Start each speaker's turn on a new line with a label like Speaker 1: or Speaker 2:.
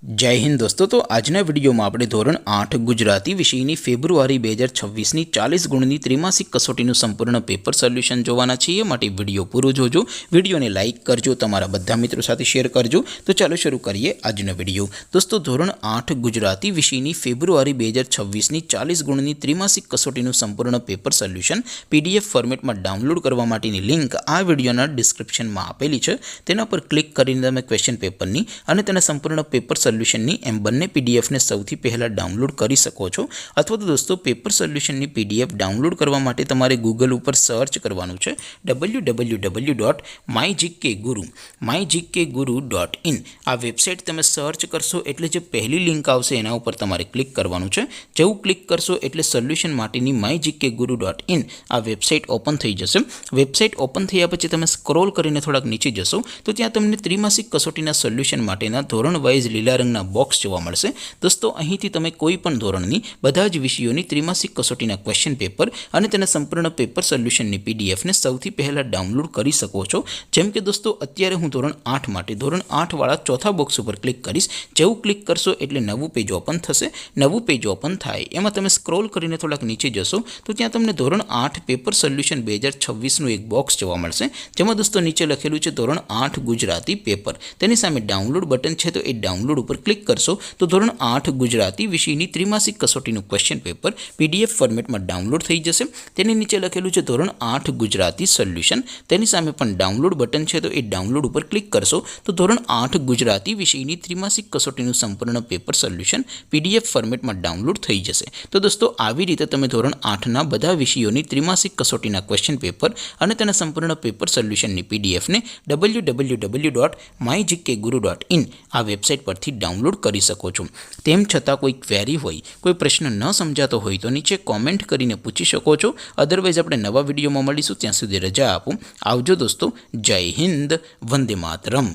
Speaker 1: जय हिंद दोस्तों। तो आजना विडियो में આપણે ધોરણ 8 ગુજરાતી વિષયની ફેબ્રુઆરી 2026 ની 40 ગુણની ત્રિમાસિક કસોટીનું સંપૂર્ણ પેપર સોલ્યુશન જોવાના છીએ। માટે વિડિયો પૂરો જોજો, વિડિયોને લાઈક કરજો, તમારા બધા મિત્રો સાથે શેર કરજો। તો ચાલો શરૂ કરીએ આજનો વિડિયો। દોસ્તો ધોરણ 8 ગુજરાતી વિષયની ફેબ્રુઆરી 2026 ની 40 ગુણની ત્રિમાસિક કસોટીનું સંપૂર્ણ પેપર સોલ્યુશન પીડીએફ ફોર્મેટમાં ડાઉનલોડ કરવા માટેની લિંક આ વિડિયોના ડિસ્ક્રિપ્શનમાં આપેલી છે। તેના પર ક્લિક કરીને તમે ક્વેશ્ચન પેપરની અને તેના સંપૂર્ણ પેપર સોલ્યુशननी एम बने पीडीएफ ने सौथी पहला डाउनलॉड करी सको छो। अथवा तो दोस्तों पेपर सोल्यूशननी पीडीएफ डाउनलॉड करवा माटे तमारे गूगल पर सर्च करवानुं छे www.mygkguru.in। आ वेबसाइट तमे सर्च करशो एटले जे पहली लिंक आवशे एना उपर तमारे क्लिक करवानुं छे। जेवुं क्लिक करशो एटले सोल्यूशन माटेनी mygkguru.in आ वेबसाइट ओपन थई जशे। वेबसाइट ओपन थया पछी तमे स्क्रॉल करीने थोड़ाक नीचे जशो तो त्यां तमने त्रिमासिक कसोटीना सोल्यूशन माटेना धोरण वाइज लीला रंगना बॉक्स जोवा मळशे। दोस्तों અહીંથી તમે કોઈ પણ ધોરણની બધા જ વિષયોની ત્રિમાસિક કસોટીના ક્વેશ્ચન પેપર અને તેના સંપૂર્ણ પેપર સોલ્યુશનની પીડીએફ ને સૌથી પહેલા ડાઉનલોડ કરી શકો છો। જેમ કે દોસ્તો અત્યારે હું ધોરણ 8 માટે ધોરણ 8 વાળા ચોથા બોક્સ ઉપર ક્લિક કરીશ। જેવું ક્લિક કરશો એટલે નવું પેજ ઓપન થશે। નવું પેજ ઓપન થાય એમાં તમે સ્ક્રોલ કરીને થોડાક નીચે જશો તો ત્યાં તમને ધોરણ 8 પેપર સોલ્યુશન 2026 નું એક બોક્સ જોવા મળશે। જેમાં દોસ્તો નીચે લખેલું છે ધોરણ 8 ગુજરાતી પેપર। તેની સામે ડાઉનલોડ બટન છે તો એ ડાઉનલોડ ઉપર क्लिक करशो तो धोरण 8 गुजराती विषयनी त्रिमासिक कसोटीનું क्वेश्चन पेपर पीडीएफ फॉर्मेट में डाउनलॉड थई जशे। तेनी नीचे लखेलुं छे धोरण 8 गुजराती सोल्यूशन। तेनी सामे पण डाउनलॉड बटन छे तो ए डाउनलॉड पर क्लिक करशो तो धोरण 8 गुजराती विषयनी त्रिमासिक कसोटीનું संपूर्ण पेपर सोल्यूशन पीडीएफ फॉर्मेट में डाउनलॉड थई जशे। तो दोस्तों આવી રીતે તમે ધોરણ 8 ના બધા વિષયોની ત્રિમાસિક કસોટીના ક્વેશ્ચન પેપર અને તેના સંપૂર્ણ પેપર સોલ્યુશનની પીડીએફ ને www.mygkguru.in આ વેબસાઇટ પરથી डाउनलॉड करी सको छो। तेम छतां कोई क्वेरी होय, कोई प्रश्न न समजातो होय तो नीचे कॉमेंट करीने पूछी शको छो। अदरवाइज आपणे नवा विडियोमां मळीशुं, त्यां सुधी रजा आपो। आवजो दोस्तों। जय हिंद, वंदे मातरम।